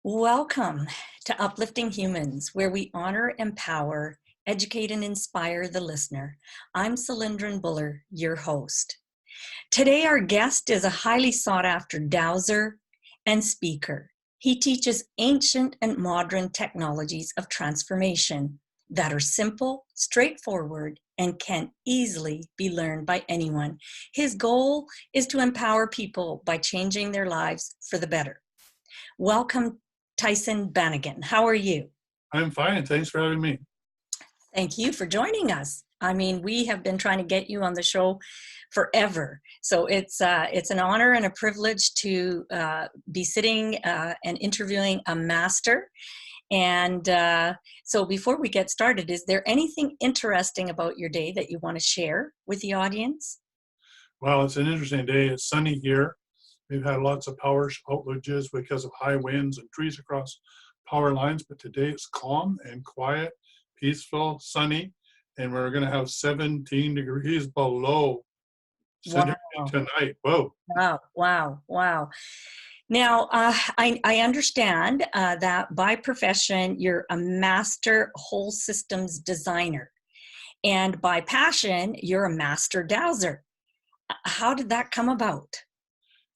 Welcome to Uplifting Humans, where we honor, empower, educate, and inspire the listener. I'm Cylindrin Buller, your host. Today, our guest is a highly sought after dowser and speaker. He teaches ancient and modern technologies of transformation that are simple, straightforward, and can easily be learned by anyone. His goal is to empower people by changing their lives for the better. Welcome, Tyhson Banighen. How are you? I'm fine. Thanks for having me. Thank you for joining us. I mean, we have been trying to get you on the show forever. So it's an honor and a privilege to be sitting and interviewing a master. And so before we get started, is there anything interesting about your day that you want to share with the audience? Well, it's an interesting day. It's sunny here. We've had lots of power outages because of high winds and trees across power lines, but today it's calm and quiet, peaceful, sunny, and we're going to have 17 degrees below center Wow. tonight. Whoa. Wow. Now, I understand that by profession, you're a master whole systems designer. And by passion, you're a master dowser. How did that come about?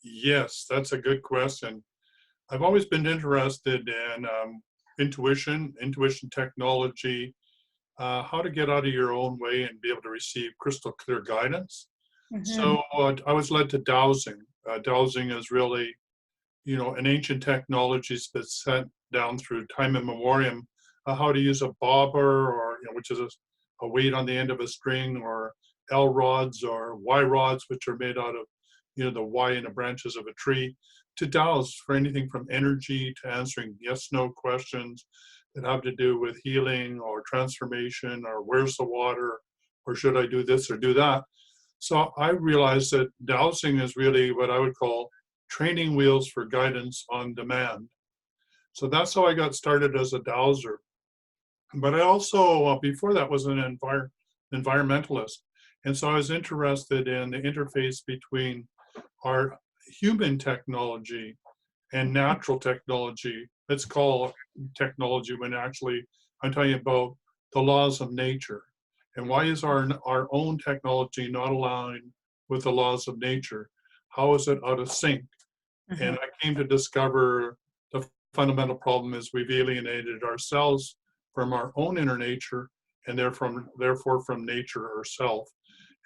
Yes, that's a good question. I've always been interested in intuition technology, how to get out of your own way and be able to receive crystal clear guidance. Mm-hmm. So I was led to dowsing. Dowsing is really, an ancient technology that's sent down through time immemorial, how to use a bobber or, which is a weight on the end of a string, or L rods or Y rods, which are made out of, the Y in the branches of a tree, to dowse for anything from energy to answering yes/no questions that have to do with healing or transformation or where's the water or should I do this or do that. So I realized that dowsing is really what I would call training wheels for guidance on demand. So that's how I got started as a dowser. But I also, before that, was an environmentalist. And so I was interested in the interface between our human technology and natural technology. Let's call technology when actually I'm talking about the laws of nature. And why is our own technology not aligned with the laws of nature? How is it out of sync? Mm-hmm. And I came to discover the fundamental problem is we've alienated ourselves from our own inner nature and therefore from nature herself.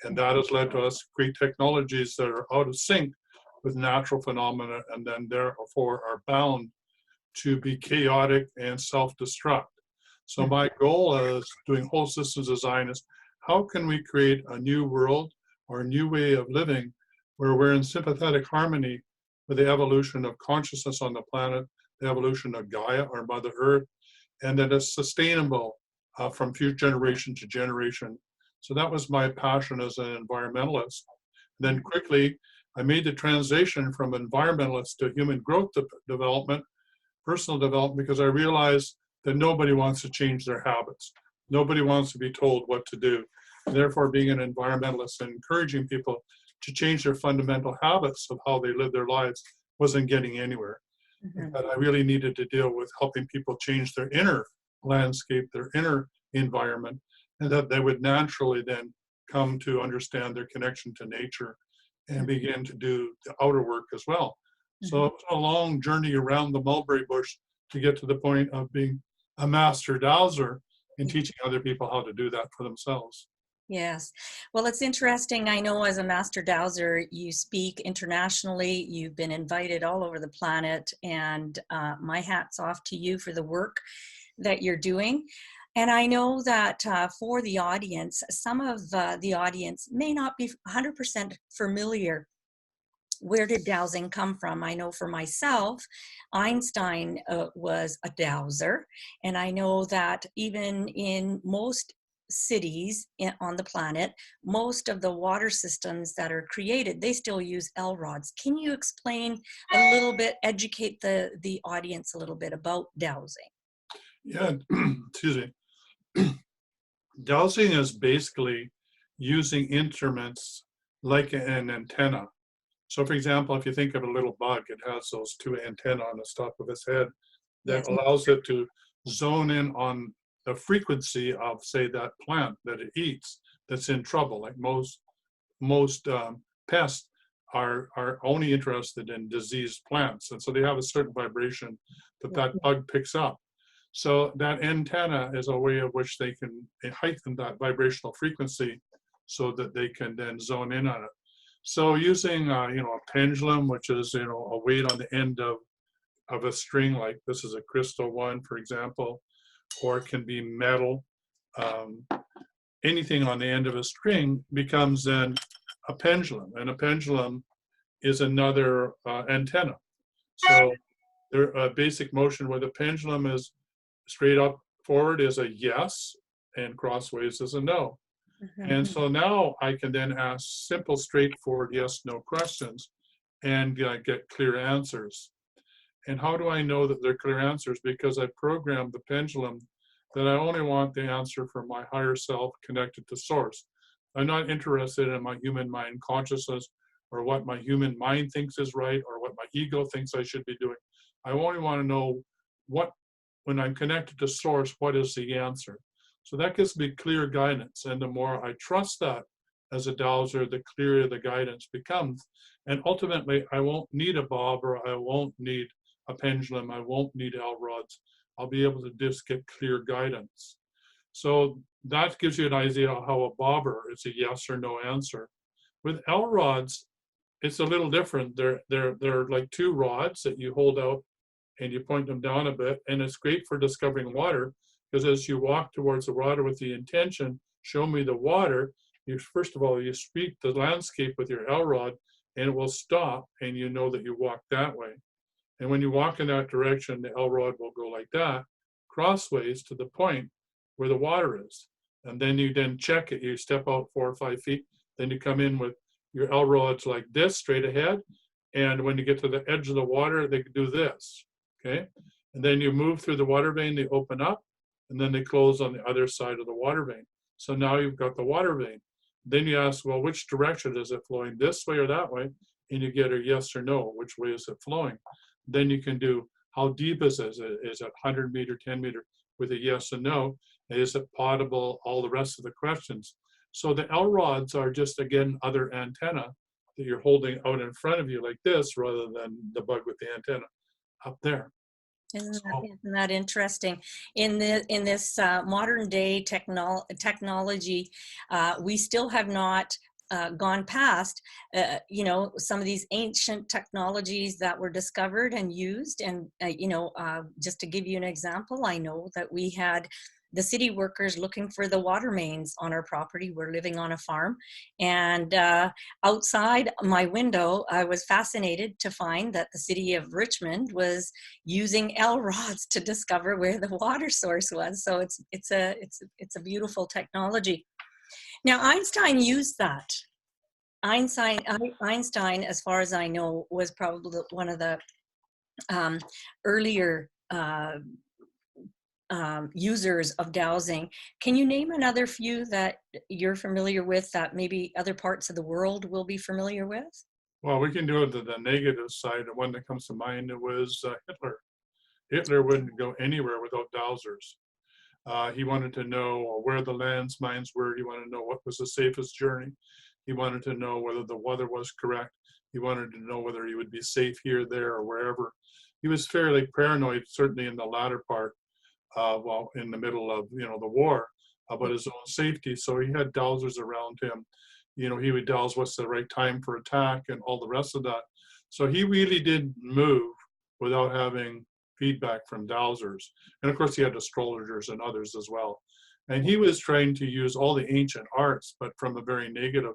And that has led to us create technologies that are out of sync with natural phenomena and then therefore are bound to be chaotic and self-destruct. So my goal as doing whole systems design is how can we create a new world or a new way of living where we're in sympathetic harmony with the evolution of consciousness on the planet, the evolution of Gaia, our Mother Earth, and that it's sustainable from future generation to generation. So that was my passion as an environmentalist. Then quickly, I made the transition from environmentalist to human growth development, personal development, because I realized that nobody wants to change their habits. Nobody wants to be told what to do. Therefore, being an environmentalist and encouraging people to change their fundamental habits of how they live their lives wasn't getting anywhere. Mm-hmm. But I really needed to deal with helping people change their inner landscape, their inner environment, and that they would naturally then come to understand their connection to nature and begin to do the outer work as well. So it was a long journey around the mulberry bush to get to the point of being a master dowser and teaching other people how to do that for themselves. Yes. Well, it's interesting. I know as a master dowser, you speak internationally. You've been invited all over the planet, and my hat's off to you for the work that you're doing. And I know that for the audience, some of the audience may not be 100% familiar. Where did dowsing come from? I know for myself, Einstein was a dowser, and I know that even in most cities on the planet, most of the water systems that are created, they still use L rods. Can you explain a little bit, educate the audience a little bit about dowsing? Yeah, excuse me. Dowsing is basically using instruments like an antenna. So for example, if you think of a little bug, it has those two antennae on the top of its head. that Yes. allows it to zone in on the frequency of, say, that plant that it eats that's in trouble. Like most pests are only interested in diseased plants, and so they have a certain vibration that that bug picks up. So that antenna is a way of which they can heighten that vibrational frequency so that they can then zone in on it. So using a pendulum, which is a weight on the end of a string, like this is a crystal one, for example, or it can be metal. Um, Anything on the end of a string becomes then a pendulum, and a pendulum is another antenna. So their basic motion with a pendulum is straight up forward is a yes, and crossways is a no. And so now I can then ask simple, straightforward yes, no questions and get clear answers. And how do I know that they're clear answers? Because I programmed the pendulum that I only want the answer from my higher self connected to source. I'm not interested in my human mind consciousness or what my human mind thinks is right or what my ego thinks I should be doing. I only want to know when I'm connected to source, what is the answer? So that gives me clear guidance. And the more I trust that as a dowser, the clearer the guidance becomes. And ultimately, I won't need a bob, or I won't need a pendulum. I won't need L rods. I'll be able to just get clear guidance. So that gives you an idea of how a bobber is a yes or no answer. With L rods, it's a little different. They're like two rods that you hold out and you point them down a bit, and it's great for discovering water, because as you walk towards the water with the intention, show me the water, you first of all, you sweep the landscape with your L rod, and it will stop, and you know that you walk that way. And when you walk in that direction, the L rod will go like that, crossways to the point where the water is. And then you then check it, you step out 4 or 5 feet, then you come in with your L rods like this, straight ahead. And when you get to the edge of the water, they do this, okay? And then you move through the water vein, they open up, and then they close on the other side of the water vein. So now you've got the water vein. Then you ask, well, which direction is it flowing, this way or that way? And you get a yes or no, which way is it flowing? Then you can do, how deep is it? Is it 100 meter, 10 meter, with a yes and no? Is it potable? All the rest of the questions. So the L rods are just, again, other antenna that you're holding out in front of you like this, rather than the bug with the antenna up there. So, Isn't that interesting? In this modern day technology, we still have not gone past, some of these ancient technologies that were discovered and used. And just to give you an example, I know that we had the city workers looking for the water mains on our property. We're living on a farm, and outside my window, I was fascinated to find that the city of Richmond was using L rods to discover where the water source was. So it's a beautiful technology. Now Einstein used that. Einstein, as far as I know, was probably one of the earlier users of dowsing. Can you name another few that you're familiar with that maybe other parts of the world will be familiar with? well, we can do it to the negative side. The one that comes to mind was Hitler. Hitler wouldn't go anywhere without dowsers. He wanted to know where the landmines were. He wanted to know what was the safest journey. He wanted to know whether the weather was correct. He wanted to know whether he would be safe here, there, or wherever. He was fairly paranoid, certainly in the latter part, while in the middle of the war, about his own safety. So he had dowsers around him. He would dowse what's the right time for attack and all the rest of that. So he really did move without having feedback from dowsers. And of course, he had astrologers and others as well. And he was trying to use all the ancient arts, but from a very negative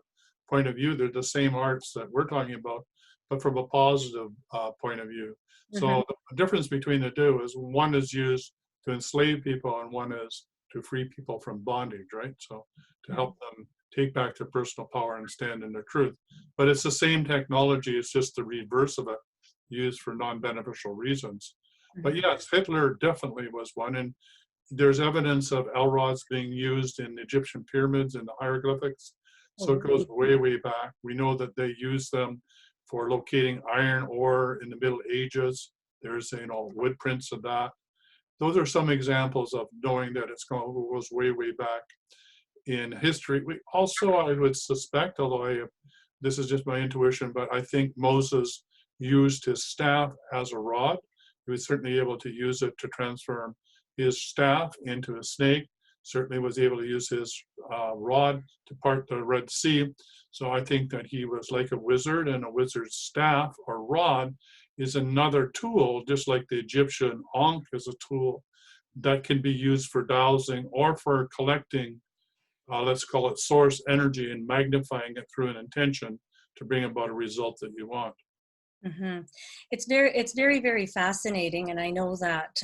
point of view. They're the same arts that we're talking about, but from a positive point of view. So the difference between the two is one is used to enslave people and one is to free people from bondage, right? So to help them take back their personal power and stand in their truth. But it's the same technology, it's just the reverse of it, used for non-beneficial reasons. But yes, Hitler definitely was one. And there's evidence of L rods being used in the Egyptian pyramids and the hieroglyphics. So it goes way, way back. We know that they used them for locating iron ore in the Middle Ages. There's, wood prints of that. Those are some examples of knowing that it goes way, way back in history. We also, I would suspect, although this is just my intuition, but I think Moses used his staff as a rod. He was certainly able to use it to transform his staff into a snake. Certainly was able to use his rod to part the Red Sea. So I think that he was like a wizard, and a wizard's staff or rod is another tool, just like the Egyptian ankh is a tool that can be used for dowsing or for collecting, let's call it source energy, and magnifying it through an intention to bring about a result that you want. Mm-hmm. It's very, very fascinating. And I know that,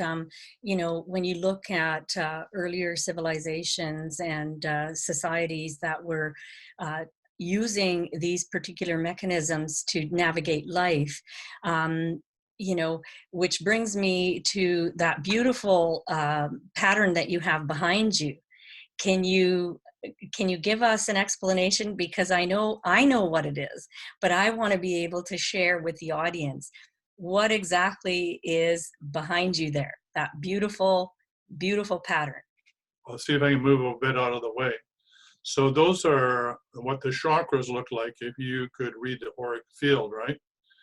when you look at earlier civilizations and societies that were using these particular mechanisms to navigate life, which brings me to that beautiful pattern that you have behind you. Can you give us an explanation? Because I know what it is, but I want to be able to share with the audience what exactly is behind you there, that beautiful, beautiful pattern. I'll see if I can move a bit out of the way. So those are what the chakras look like if you could read the auric field, right?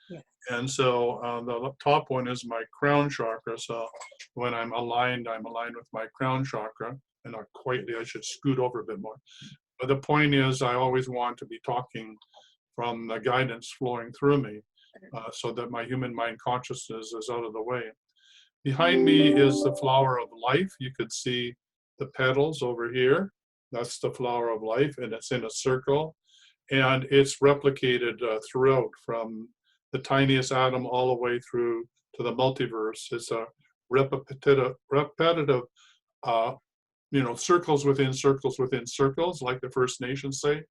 Yes. And so the top one is my crown chakra. So when I'm aligned with my crown chakra. And not quietly, I should scoot over a bit more. But the point is, I always want to be talking from the guidance flowing through me, so that my human mind consciousness is out of the way. Behind me is the flower of life. You could see the petals over here. That's the flower of life, and it's in a circle. And it's replicated throughout, from the tiniest atom all the way through to the multiverse. It's a repetitive circles within circles within circles, like the First Nations say.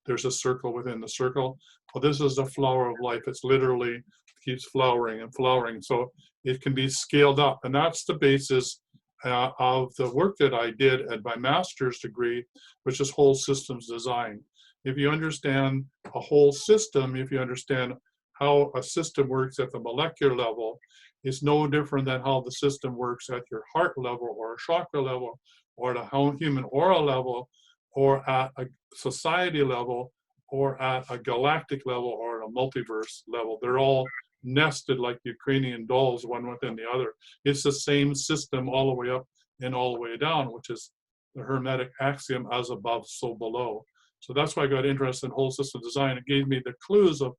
There's a circle within the circle. Well, this is the flower of life. It's literally keeps flowering and flowering. So it can be scaled up. And that's the basis of the work that I did at my master's degree, which is whole systems design. If you understand a whole system, if you understand how a system works at the molecular level, it's no different than how the system works at your heart level or a chakra level, or at a human aura level, or at a society level, or at a galactic level, or at a multiverse level. They're all nested like Ukrainian dolls, one within the other. It's the same system all the way up and all the way down, which is the Hermetic axiom, as above, so below. So that's why I got interested in whole system design. It gave me the clues of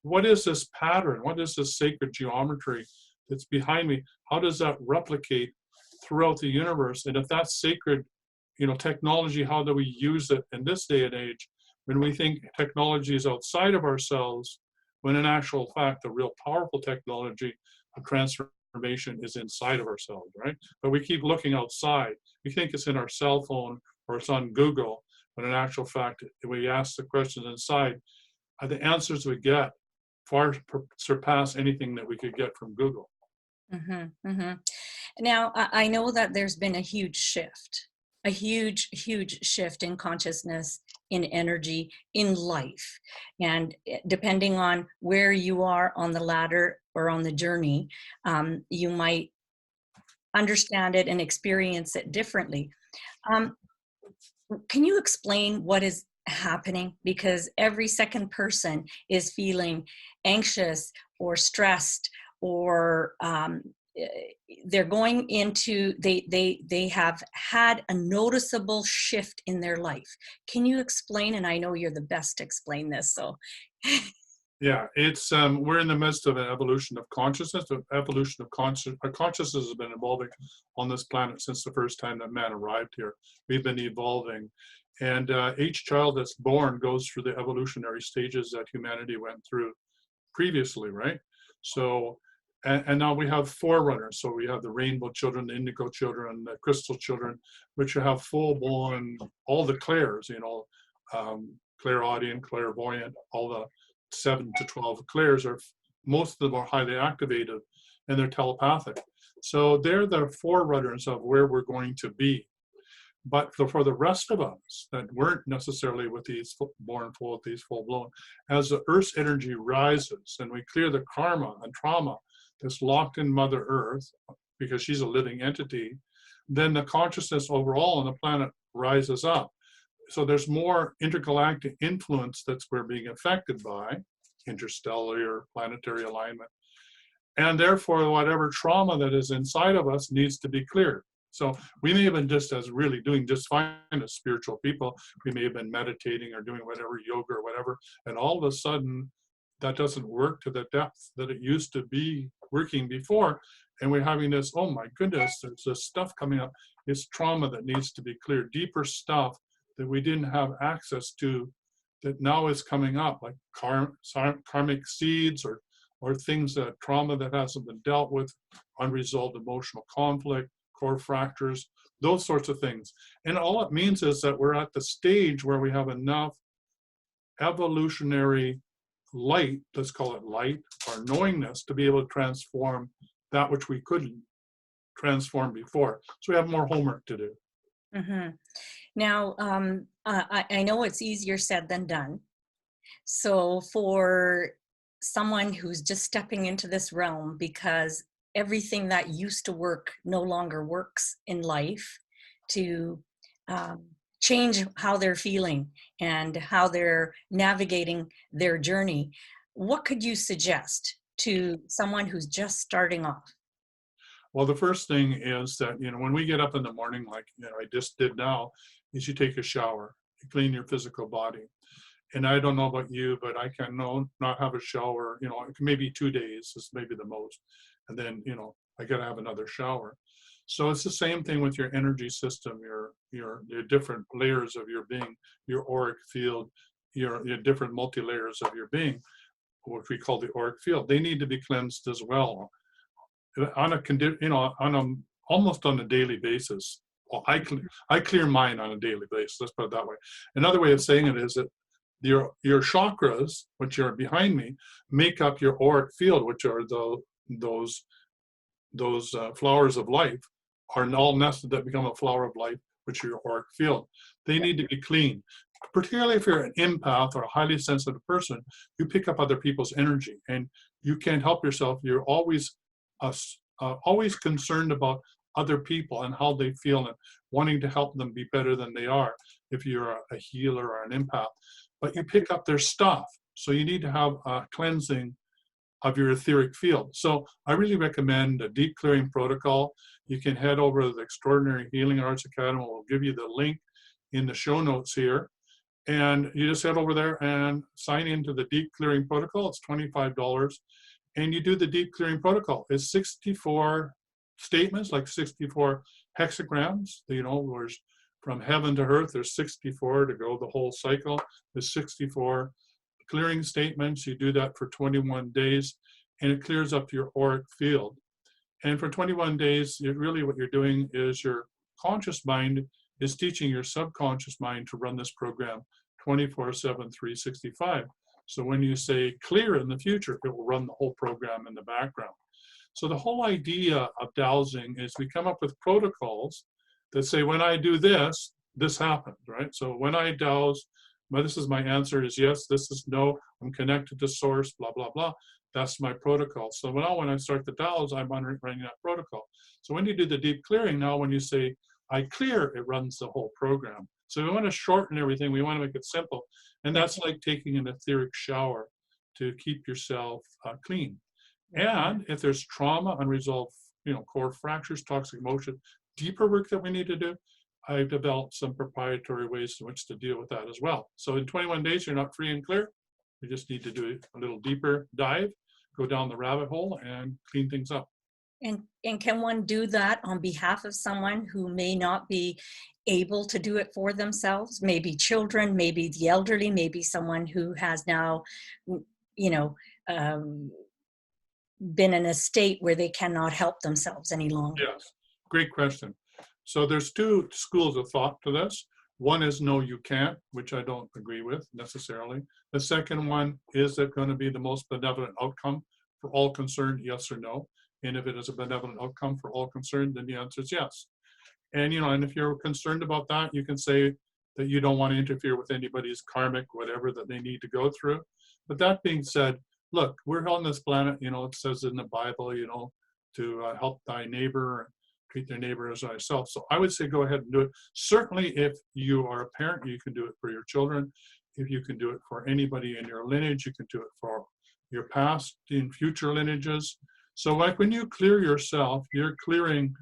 what is this pattern? What is this sacred geometry that's behind me? How does that replicate throughout the universe? And if that's sacred, technology, how do we use it in this day and age when we think technology is outside of ourselves, when in actual fact, the real powerful technology of transformation is inside of ourselves, right? But we keep looking outside. We think it's in our cell phone or it's on Google, but in actual fact, if we ask the questions inside, the answers we get far surpass anything that we could get from Google. Mm-hmm, mm-hmm. Now, I know that there's been a huge shift, a huge, huge shift in consciousness, in energy, in life. And depending on where you are on the ladder or on the journey, you might understand it and experience it differently. Can you explain what is happening? Because every second person is feeling anxious or stressed, or they're going into, they have had a noticeable shift in their life. Can you explain? And I know you're the best to explain this, so. Yeah, it's we're in the midst of an evolution of consciousness. Consciousness has been evolving on this planet since the first time that man arrived here. We've been evolving, and each child that's born goes through the evolutionary stages that humanity went through previously, right? So, and now we have forerunners. So we have the rainbow children, the indigo children, the crystal children, which have full-blown, all the clairs, clairaudient, clairvoyant, all the 7 to 12 clairs are, most of them are highly activated, and they're telepathic. So they're the forerunners of where we're going to be. But for the rest of us that weren't necessarily with these born full, these full blown, as the Earth's energy rises and we clear the karma and trauma that's locked in Mother Earth, because she's a living entity, then the consciousness overall on the planet rises up. So there's more intergalactic influence that's we're being affected by, interstellar, planetary alignment. And therefore, whatever trauma that is inside of us needs to be cleared. So we may have been just as really doing just fine as spiritual people. We may have been meditating or doing whatever, yoga or whatever, and all of a sudden that doesn't work to the depth that it used to be working before. And we're having this, oh my goodness, there's this stuff coming up. It's trauma that needs to be cleared, deeper stuff that we didn't have access to that now is coming up, like karmic seeds or things that trauma that hasn't been dealt with, unresolved emotional conflict, core fractures, those sorts of things. And all it means is that we're at the stage where we have enough evolutionary light, let's call it light, or knowingness, to be able to transform that which we couldn't transform before. So we have more homework to do. Mm-hmm. Now, I know it's easier said than done. So for someone who's just stepping into this realm because everything that used to work no longer works in life, to change how they're feeling and how they're navigating their journey, what could you suggest to someone who's just starting off? Well, the first thing is that, when we get up in the morning, like, I just did now, is you take a shower, you clean your physical body. And I don't know about you, but I can not have a shower, maybe 2 days is maybe the most. And then, I got to have another shower. So it's the same thing with your energy system, your different layers of your being, your auric field, your different multi-layers of your being, what we call the auric field. They need to be cleansed as well on almost on a daily basis. Well, I clear mine on a daily basis. Let's put it that way. Another way of saying it is that your chakras, which are behind me, make up your auric field, which are those flowers of life, are all nested that become a flower of life, which are your auric field. They need to be clean. Particularly if you're an empath or a highly sensitive person, you pick up other people's energy, and you can't help yourself. You're always concerned about other people and how they feel and wanting to help them be better than they are if you're a healer or an empath. But you pick up their stuff. So you need to have a cleansing of your etheric field. So I really recommend a deep clearing protocol. You can head over to the Extraordinary Healing Arts Academy. We'll give you the link in the show notes here. And you just head over there and sign into the deep clearing protocol. It's $25. And you do the deep clearing protocol. It's 64 statements, like 64 hexagrams. There's from heaven to earth, there's 64 to go the whole cycle. There's 64 clearing statements. You do that for 21 days, and it clears up your auric field. And for 21 days, really what you're doing is your conscious mind is teaching your subconscious mind to run this program 24/7, 365. So when you say clear in the future, it will run the whole program in the background. So the whole idea of dowsing is we come up with protocols that say, when I do this, this happens, right? So when I dowse, this is my answer is yes, this is no, I'm connected to source, blah, blah, blah. That's my protocol. So now when I start the dowse, I'm running that protocol. So when you do the deep clearing, now when you say, I clear, it runs the whole program. So we want to shorten everything. We want to make it simple. And that's like taking an etheric shower to keep yourself clean. And if there's trauma, unresolved, core fractures, toxic emotion, deeper work that we need to do, I've developed some proprietary ways in which to deal with that as well. So in 21 days, you're not free and clear. You just need to do a little deeper dive, go down the rabbit hole, and clean things up. And can one do that on behalf of someone who may not be able to do it for themselves? Maybe children, maybe the elderly, maybe someone who has now, been in a state where they cannot help themselves any longer. Yes, great question. So there's two schools of thought to this. One is no, you can't, which I don't agree with necessarily. The second one, is it going to be the most benevolent outcome for all concerned, yes or no? And if it is a benevolent outcome for all concerned, then the answer is yes. And and if you're concerned about that, you can say that you don't want to interfere with anybody's karmic, whatever that they need to go through. But that being said, look, we're on this planet, it says in the Bible, to help thy neighbor and treat their neighbor as thyself. So I would say go ahead and do it. Certainly if you are a parent, you can do it for your children. If you can do it for anybody in your lineage, you can do it for your past and future lineages. So like when you clear yourself, you're clearing,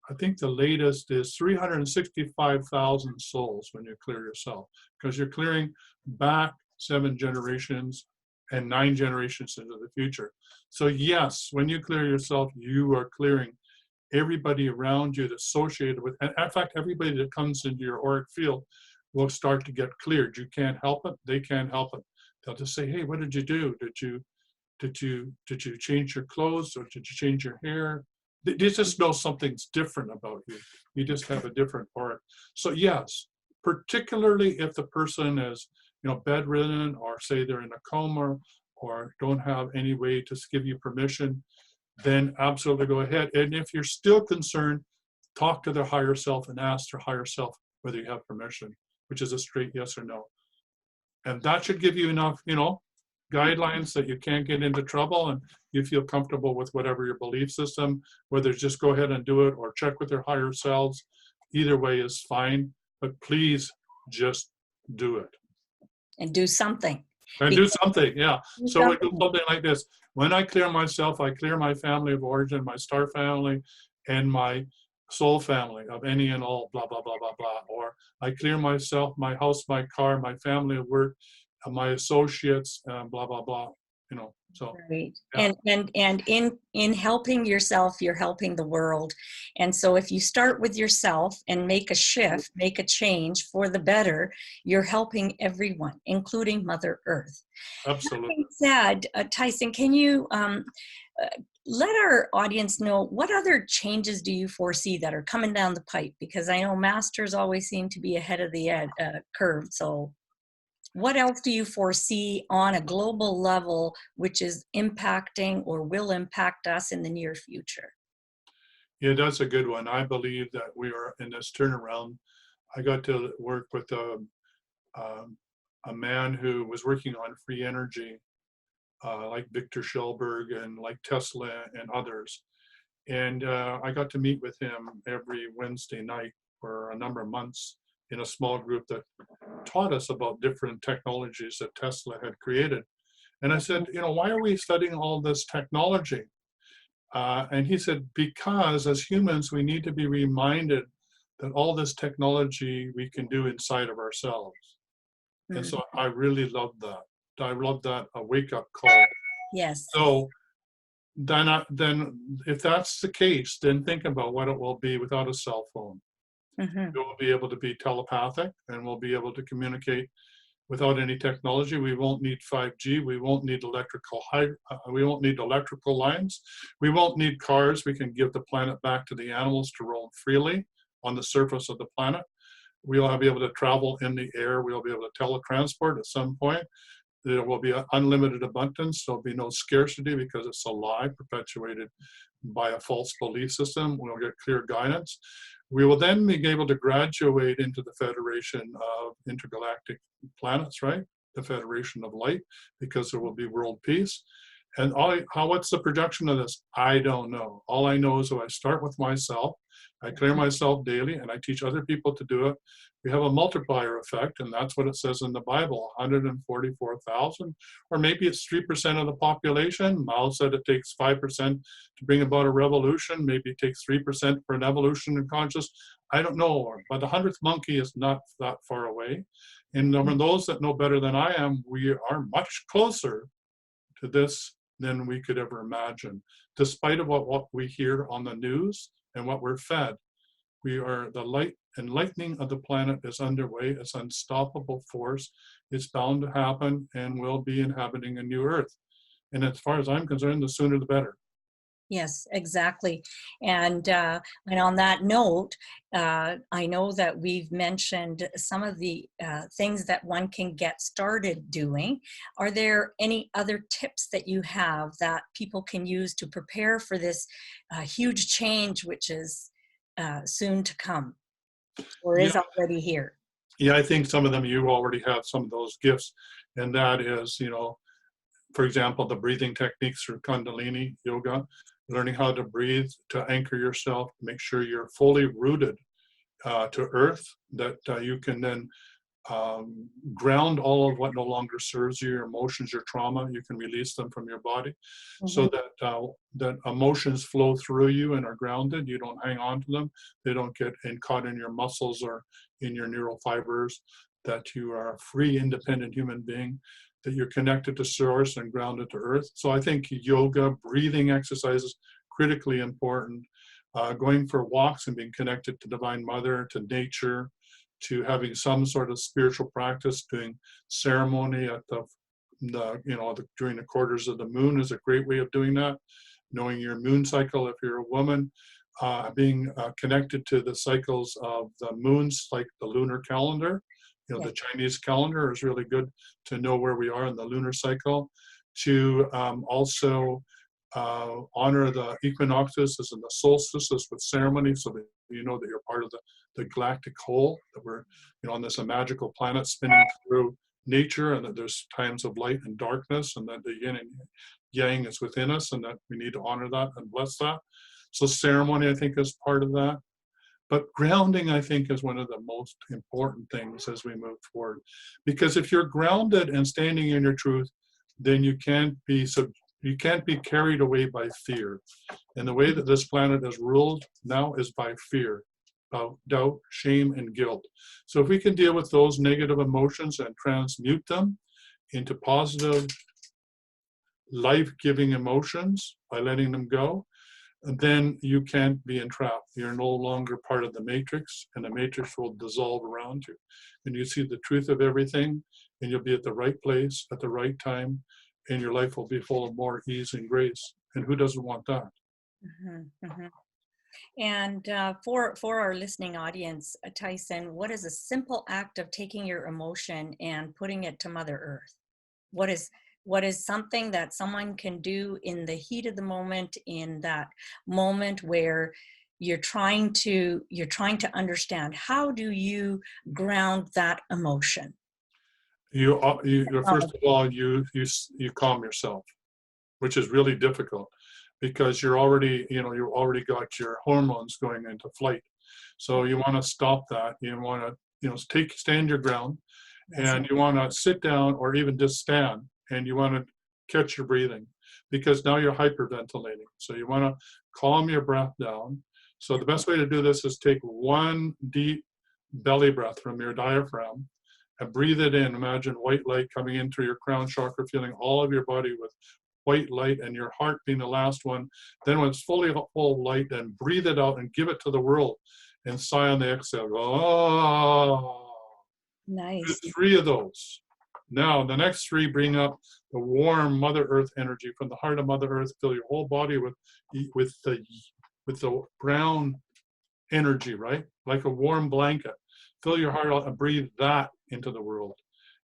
I think the latest is 365,000 souls when you clear yourself, because you're clearing back 7 generations and 9 generations into the future. So yes, when you clear yourself, you are clearing everybody around you that's associated with, and in fact, everybody that comes into your auric field will start to get cleared. You can't help it. They can't help it. They'll just say, hey, what did you do? Did you change your clothes, or did you change your hair? They just know something's different about you. You just have a different aura. So yes, particularly if the person is, bedridden, or say they're in a coma, or don't have any way to give you permission, then absolutely go ahead. And if you're still concerned, talk to their higher self and ask their higher self whether you have permission, which is a straight yes or no. And that should give you enough, guidelines that you can't get into trouble, and you feel comfortable with whatever your belief system, whether it's just go ahead and do it or check with your higher selves. Either way is fine, but please just do it. And do something. And do something, yeah. Do So we do something. something like this. When I clear myself, I clear my family of origin, my star family, and my soul family of any and all, blah, blah, blah, blah, blah. Or I clear myself, my house, my car, my family of work, my associates, blah, blah, blah. So Right. yeah. And in helping yourself, you're helping the world. And so if you start with yourself and make a shift, make a change for the better, you're helping everyone, including Mother Earth. That Absolutely. being said, Tyson, can you let our audience know what other changes do you foresee that are coming down the pipe? Because I know masters always seem to be ahead of the curve. So what else do you foresee on a global level which is impacting or will impact us in the near future? Yeah, that's a good one. I believe that we are in this turnaround. I got to work with um, a man who was working on free energy, like Victor Schellberg and like Tesla and others. And I got to meet with him every Wednesday night for a number of months in a small group that taught us about different technologies that Tesla had created. And I said, why are we studying all this technology? And he said, because as humans, we need to be reminded that all this technology we can do inside of ourselves. And Mm. so I really love that. I love that, a wake-up call. Yes. So then if that's the case, then think about what it will be without a cell phone. Mm-hmm. We'll be able to be telepathic, and we'll be able to communicate without any technology. We won't need 5G. We won't need we won't need electrical lines. We won't need cars. We can give the planet back to the animals to roam freely on the surface of the planet. We'll be able to travel in the air. We'll be able to teletransport at some point. There will be unlimited abundance. There'll be no scarcity because it's a lie perpetuated by a false belief system. We'll get clear guidance. We will then be able to graduate into the Federation of Intergalactic Planets, right? The Federation of Light, because there will be world peace. And what's the projection of this? I don't know. All I know is that I start with myself, I clear myself daily, and I teach other people to do it. We have a multiplier effect, and that's what it says in the Bible, 144,000, or maybe it's 3% of the population. Mao said it takes 5% to bring about a revolution. Maybe it takes 3% for an evolution in consciousness. I don't know, but the 100th monkey is not that far away. And those that know better than I am, we are much closer to this than we could ever imagine. Despite of what we hear on the news and what we're fed, we are, the light enlightening of the planet is underway. It's an unstoppable force. It's bound to happen, and we'll be inhabiting a new earth. And as far as I'm concerned, the sooner the better. Yes, exactly. And on that note, I know that we've mentioned some of the things that one can get started doing. Are there any other tips that you have that people can use to prepare for this huge change, which is soon to come or Yeah, is already here? yeah, I think some of them, you already have some of those gifts, and that is, for example, the breathing techniques through Kundalini yoga, learning how to breathe, to anchor yourself, make sure you're fully rooted to earth, that you can then ground all of what no longer serves you, your emotions, your trauma. You can release them from your body, so that emotions flow through you and are grounded. You don't hang on to them. They don't get caught in your muscles or in your neural fibers. That you are a free, independent human being, that you're connected to source and grounded to earth. So I think yoga, breathing exercises, critically important. Going for walks and being connected to Divine Mother, to nature, to having some sort of spiritual practice, doing ceremony at during the quarters of the moon is a great way of doing that. Knowing your moon cycle if you're a woman, being connected to the cycles of the moons, like the lunar calendar. The Chinese calendar is really good to know where we are in the lunar cycle. To also honor the equinoxes and the solstices with ceremony, so that you know that you're part of the galactic whole, that we're on this magical planet spinning through nature, and that there's times of light and darkness, and that the yin and yang is within us, and that we need to honor that and bless that. So ceremony, I think, is part of that. But grounding, I think, is one of the most important things as we move forward. Because if you're grounded and standing in your truth, then you can't be carried away by fear. And the way that this planet is ruled now is by fear, about doubt, shame, and guilt. So if we can deal with those negative emotions and transmute them into positive, life-giving emotions by letting them go, then you can't be entrapped. You're no longer part of the matrix, and the matrix will dissolve around you. And you see the truth of everything, and you'll be at the right place at the right time, and your life will be full of more ease and grace. And who doesn't want that? And for our listening audience, Tyson, what is a simple act of taking your emotion and putting it to Mother Earth? What is something that someone can do in the heat of the moment, in that moment where you're trying to understand? How do you ground that emotion? First of all, you calm yourself, which is really difficult, because you've already got your hormones going into flight. So you want to stop that. You want to stand your ground, and you want to sit down or even just stand, and you want to catch your breathing, because now you're hyperventilating. So you want to calm your breath down. So the best way to do this is take one deep belly breath from your diaphragm and breathe it in. Imagine white light coming in through your crown chakra, feeling all of your body with white light, and your heart being the last one. Then when it's fully full of light, then breathe it out and give it to the world, and sigh on the exhale. Oh, nice. 3 of those. Now the next 3, bring up the warm Mother Earth energy from the heart of Mother Earth. Fill your whole body with the brown energy, right? Like a warm blanket. Fill your heart out and breathe that into the world.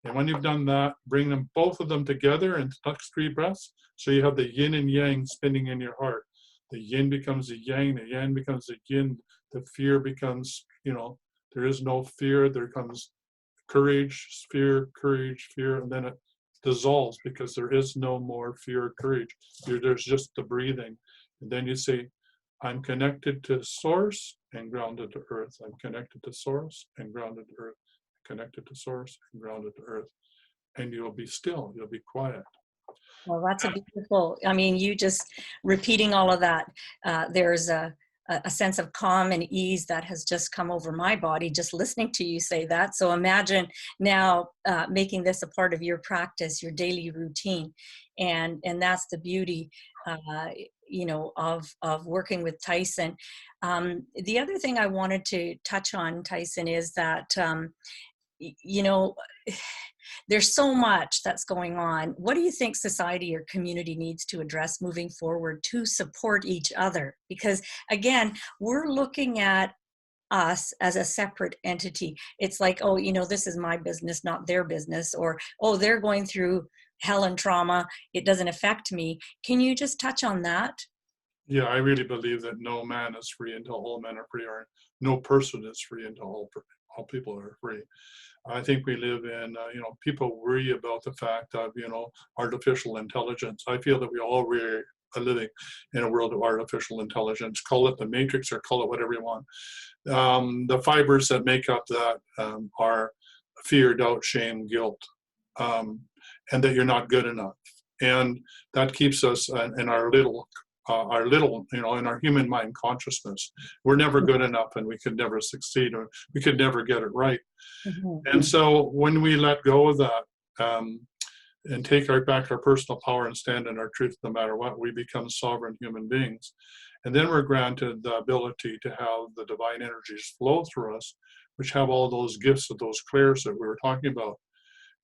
And when you've done that, bring them, both of them together in the next 3 breaths. So you have the yin and yang spinning in your heart. The yin becomes the yang becomes the yin. The fear becomes, there is no fear. There comes courage, fear, and then it dissolves, because there is no more fear or courage. There's just the breathing. And then you say, I'm connected to source and grounded to earth. I'm connected to source and grounded to earth. Connected to source and grounded to earth. And you'll be still, you'll be quiet. Well, that's a beautiful, you just repeating all of that, there's a sense of calm and ease that has just come over my body just listening to you say that. So imagine now making this a part of your practice, your daily routine. And that's the beauty, of working with Tyson. The other thing I wanted to touch on, Tyson, is that, there's so much that's going on. What do you think society or community needs to address moving forward to support each other? Because again, we're looking at us as a separate entity. It's like, oh, this is my business, not their business, or, oh, they're going through hell and trauma, it doesn't affect me. Can you just touch on that? Yeah, I really believe that no man is free until all men are free, or no person is free until all people are free. I think we live in, people worry about the fact of, artificial intelligence. I feel that we all really are living in a world of artificial intelligence. Call it the matrix or call it whatever you want. The fibers that make up that are fear, doubt, shame, guilt, and that you're not good enough. And that keeps us in in our human mind consciousness. We're never good enough and we could never succeed or we could never get it right. Mhm. And so when we let go of that and take back our personal power and stand in our truth no matter what, we become sovereign human beings. And then we're granted the ability to have the divine energies flow through us, which have all those gifts of those clairs that we were talking about.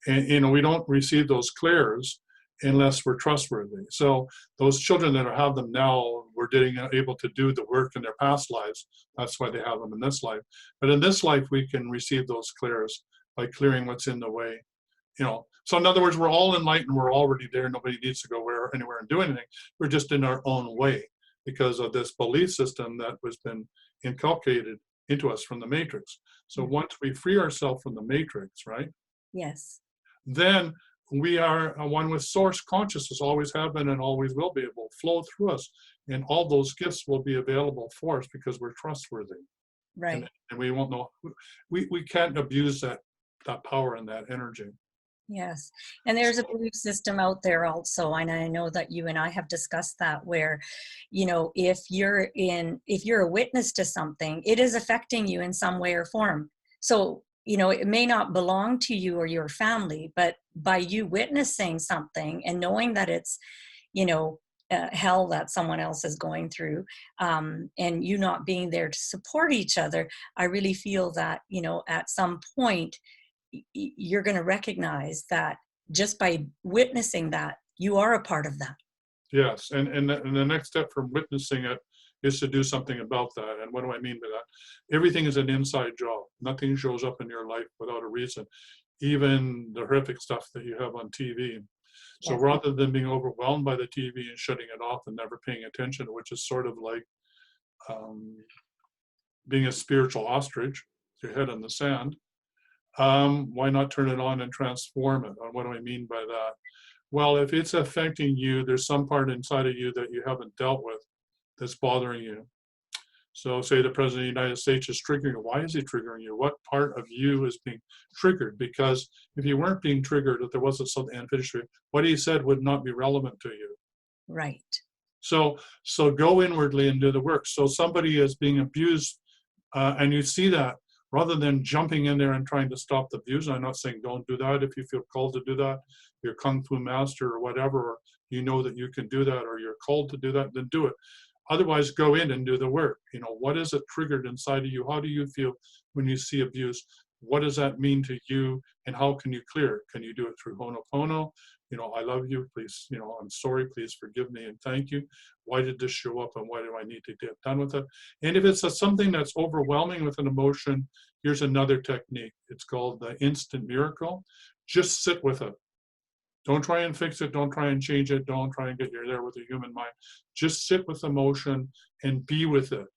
And we don't receive those clairs unless we're trustworthy. So those children that have them now were able to do the work in their past lives. That's why they have them in this life. But in this life, we can receive those clairs by clearing what's in the way. So in other words, we're all enlightened. We're already there. Nobody needs to go anywhere and do anything. We're just in our own way because of this belief system that has been inculcated into us from the matrix. So once we free ourselves from the matrix, right? Yes. Then we are one with source consciousness, always have been and always will be. It will flow through us, and all those gifts will be available for us because we're trustworthy. Right. And we won't know. We can't abuse that power and that energy. Yes. And there's a belief system out there also, and I know that you and I have discussed that, where, if you're a witness to something, it is affecting you in some way or form. So, it may not belong to you or your family, but by you witnessing something and knowing that it's, hell that someone else is going through, and you not being there to support each other, I really feel that, at some point, you're going to recognize that just by witnessing that, you are a part of that. Yes, and the next step from witnessing it is to do something about that. And what do I mean by that? Everything is an inside job. Nothing shows up in your life without a reason, even the horrific stuff that you have on TV. So Yes. rather than being overwhelmed by the TV and shutting it off and never paying attention, which is sort of like being a spiritual ostrich, your head in the sand, why not turn it on and transform it? And what do I mean by that? Well, if it's affecting you, there's some part inside of you that you haven't dealt with that's bothering you. So say the President of the United States is triggering you. Why is he triggering you? What part of you is being triggered? Because if you weren't being triggered, if there wasn't something unfinished, what he said would not be relevant to you. Right. So go inwardly and do the work. So somebody is being abused, and you see that, rather than jumping in there and trying to stop the abuse. I'm not saying don't do that if you feel called to do that. You're a kung fu master or whatever, or you know that you can do that, or you're called to do that, then do it. Otherwise, go in and do the work. What is it triggered inside of you? How do you feel when you see abuse? What does that mean to you? And how can you clear it? Can you do it through Ho'oponopono? I love you, please, I'm sorry, please forgive me and thank you. Why did this show up and why do I need to get done with it? And if it's something that's overwhelming with an emotion, here's another technique. It's called the instant miracle. Just sit with it. Don't try and fix it. Don't try and change it. Don't try and get you there with a human mind. Just sit with emotion and be with it,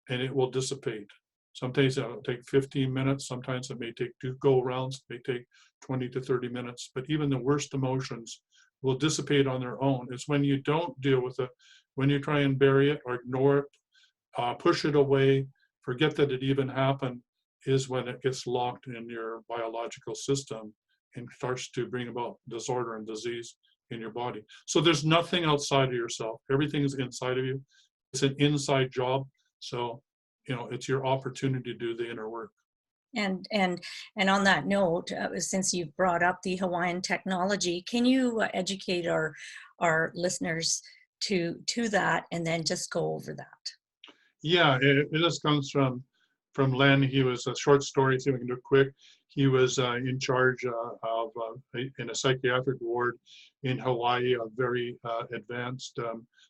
and it will dissipate. Sometimes it'll take 15 minutes. Sometimes it may take 2 go-rounds. It may take 20 to 30 minutes. But even the worst emotions will dissipate on their own. It's when you don't deal with it, when you try and bury it or ignore it, push it away, forget that it even happened, is when it gets locked in your biological system and starts to bring about disorder and disease in your body. So there's nothing outside of yourself. Everything is inside of you. It's an inside job. So, it's your opportunity to do the inner work. And on that note, since you've brought up the Hawaiian technology, can you educate our listeners to that, and then just go over that? Yeah, it just comes from Len. He was a short story, see if we can do it quick. He was in charge of in a psychiatric ward in Hawaii of very advanced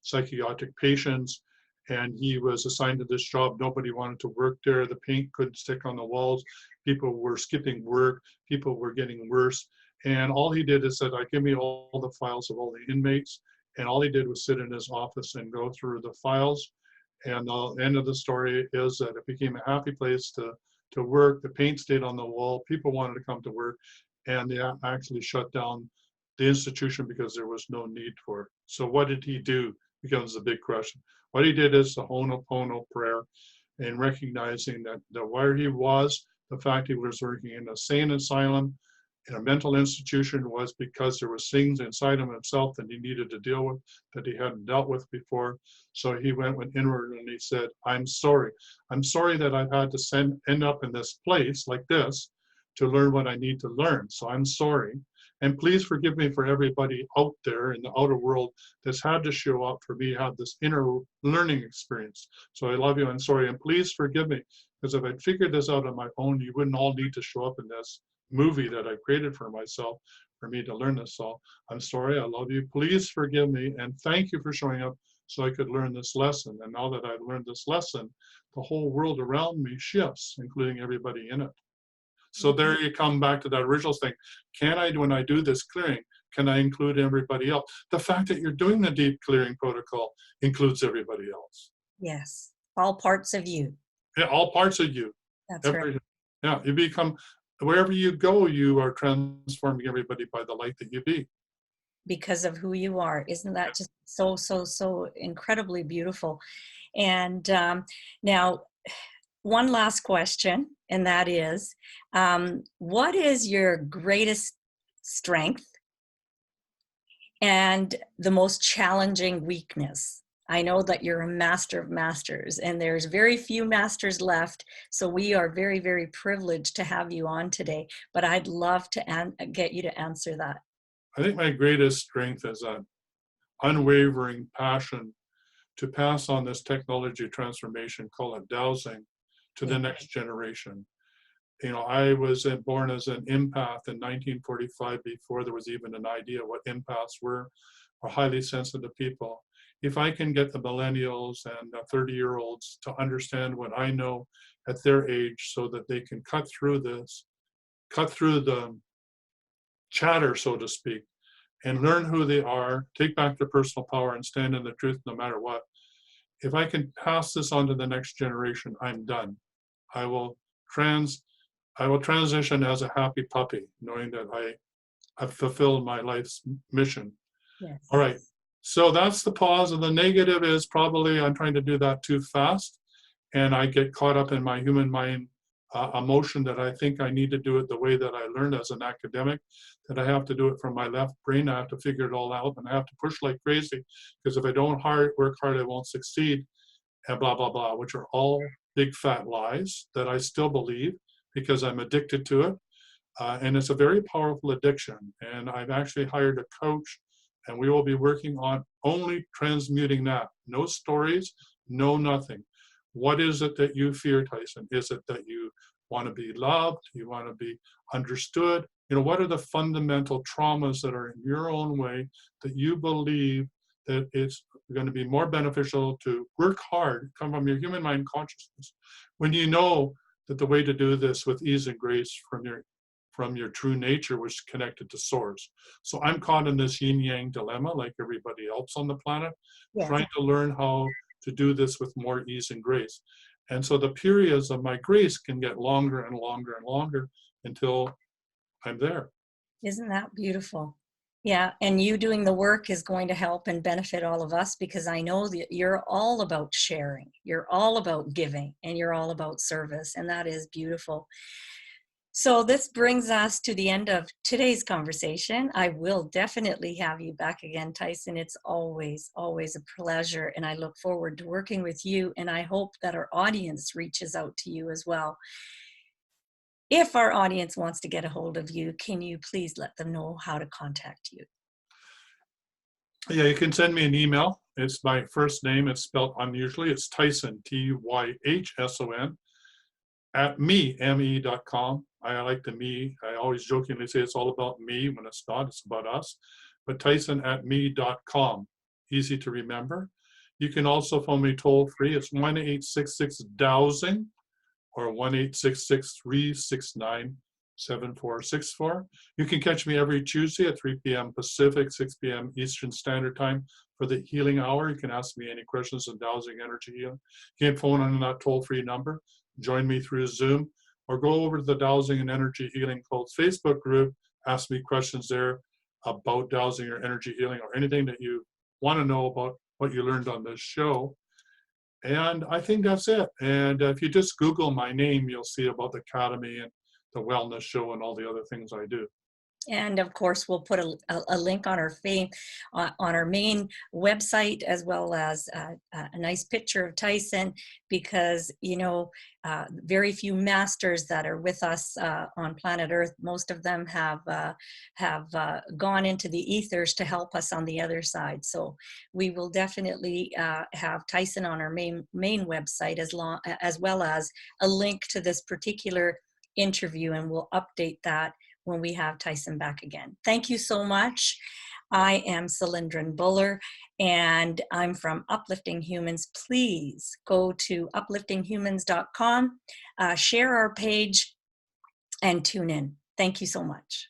psychiatric patients. And he was assigned to this job. Nobody wanted to work there. The paint couldn't stick on the walls. People were skipping work. People were getting worse. And all he did is said, give me all the files of all the inmates. And all he did was sit in his office and go through the files. And the end of the story is that it became a happy place to to work. The paint stayed on the wall. People wanted to come to work, and they actually shut down the institution because there was no need for it. So what did he do becomes the big question. What he did is the Ho'oponopono prayer, and recognizing that where he was, the fact he was working in a sane asylum, in a mental institution, was because there was things inside of himself that he needed to deal with that he hadn't dealt with before. So he went inward and he said, I'm sorry. I'm sorry that I've had to end up in this place like this to learn what I need to learn. So I'm sorry. And please forgive me for everybody out there in the outer world that's had to show up for me to have this inner learning experience. So I love you and sorry, and please forgive me, because if I'd figured this out on my own, you wouldn't all need to show up in this movie that I created for myself for me to learn this. So I'm sorry, I love you, please forgive me, and thank you for showing up so I could learn this lesson. And now that I've learned this lesson, the whole world around me shifts, including everybody in it. So there you come back to that original thing. Can I, when I do this clearing, can I include everybody else? The fact that you're doing the deep clearing protocol includes everybody else. Yes, all parts of you. Yeah, all parts of you. That's right. Yeah, you become, wherever you go, you are transforming everybody by the light that you be. Because of who you are. Isn't that just so, so, so incredibly beautiful? And now, one last question, and that is, what is your greatest strength and the most challenging weakness? I know that you're a master of masters, and there's very few masters left, so we are very, very privileged to have you on today, but I'd love to get you to answer that. I think my greatest strength is an unwavering passion to pass on this technology transformation, call it dowsing, to the next generation. You know, I was born as an empath in 1945 before there was even an idea what empaths were, or highly sensitive people. If I can get the millennials and the 30-year-olds to understand what I know at their age so that they can cut through the chatter, so to speak, and learn who they are, take back their personal power and stand in the truth no matter what. If I can pass this on to the next generation, I'm done. I will transition as a happy puppy, knowing that I've fulfilled my life's mission. Yes. All right. So that's the pause. And the negative is probably I'm trying to do that too fast. And I get caught up in my human mind emotion that I think I need to do it the way that I learned as an academic, that I have to do it from my left brain. I have to figure it all out, and I have to push like crazy, because if I don't work hard, I won't succeed, and blah, blah, blah, which are all big fat lies that I still believe because I'm addicted to it. And it's a very powerful addiction. And I've actually hired a coach, and we will be working on only transmuting that. No stories, no nothing. What is it that you fear, Tyson? Is it that you want to be loved? You want to be understood? You know, what are the fundamental traumas that are in your own way that you believe that it's going to be more beneficial to work hard, come from your human mind consciousness, when you know that the way to do this with ease and grace from your true nature was connected to source. So I'm caught in this yin-yang dilemma like everybody else on the planet, Yes. trying to learn how to do this with more ease and grace. And so the periods of my grace can get longer and longer and longer until I'm there. Isn't that beautiful? Yeah, and you doing the work is going to help and benefit all of us, because I know that you're all about sharing, you're all about giving, and you're all about service, and that is beautiful. So this brings us to the end of today's conversation. I will definitely have you back again, Tyson. It's always, always a pleasure, and I look forward to working with you, and I hope that our audience reaches out to you as well. If our audience wants to get a hold of you, can you please let them know how to contact you? Yeah, you can send me an email. It's my first name. It's spelled unusually. It's Tyhson, Tyhson, at me.com. I like the me. I always jokingly say it's all about me when it's not. It's about us. But Tyhson at me.com. Easy to remember. You can also phone me toll free. It's 1-866-DOWSING or 1-866-369-7464. You can catch me every Tuesday at 3 p.m. Pacific, 6 p.m. Eastern Standard Time for the healing hour. You can ask me any questions on dowsing energy healing. You can phone on that toll-free number. Join me through Zoom. or go over to the Dowsing and Energy Healing Codes Facebook group, ask me questions there about dowsing or energy healing or anything that you want to know about what you learned on this show. And I think that's it. And if you just Google my name, you'll see about the Academy and the Wellness Show and all the other things I do. And of course, we'll put a link on on our main website, as well as a nice picture of Tyson, because very few masters that are with us on planet Earth. Most of them have gone into the ethers to help us on the other side. So we will definitely have Tyson on our main website, as well as a link to this particular interview, and we'll update that when we have Tyson back again. Thank you so much. I am Cylindrin Buller, and I'm from Uplifting Humans. Please go to upliftinghumans.com, share our page, and tune in. Thank you so much.